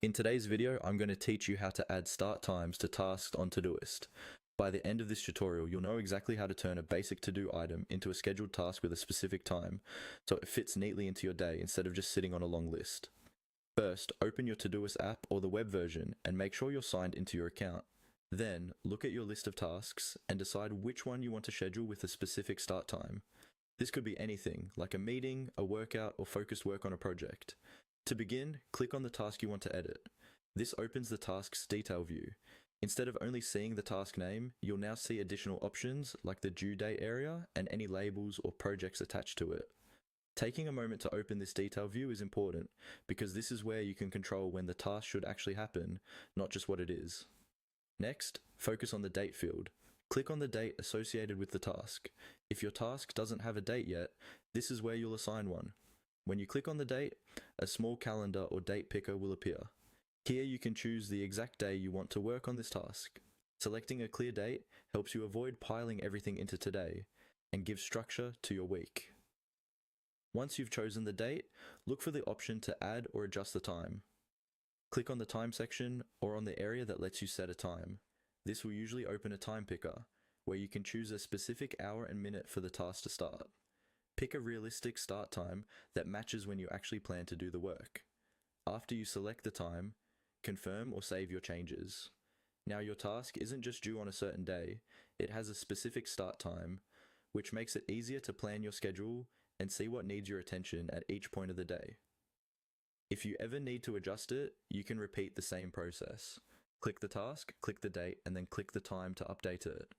In today's video, I'm going to teach you how to add start times to tasks on Todoist. By the end of this tutorial, you'll know exactly how to turn a basic to-do item into a scheduled task with a specific time, so it fits neatly into your day instead of just sitting on a long list. First, open your Todoist app or the web version and make sure you're signed into your account. Then, look at your list of tasks and decide which one you want to schedule with a specific start time. This could be anything, like a meeting, a workout, or focused work on a project. To begin, click on the task you want to edit. This opens the task's detail view. Instead of only seeing the task name, you'll now see additional options like the due date area and any labels or projects attached to it. Taking a moment to open this detail view is important because this is where you can control when the task should actually happen, not just what it is. Next, focus on the date field. Click on the date associated with the task. If your task doesn't have a date yet, this is where you'll assign one. When you click on the date, a small calendar or date picker will appear. Here you can choose the exact day you want to work on this task. Selecting a clear date helps you avoid piling everything into today and gives structure to your week. Once you've chosen the date, look for the option to add or adjust the time. Click on the time section or on the area that lets you set a time. This will usually open a time picker, where you can choose a specific hour and minute for the task to start. Pick a realistic start time that matches when you actually plan to do the work. After you select the time, confirm or save your changes. Now your task isn't just due on a certain day, it has a specific start time, which makes it easier to plan your schedule and see what needs your attention at each point of the day. If you ever need to adjust it, you can repeat the same process. Click the task, click the date, and then click the time to update it.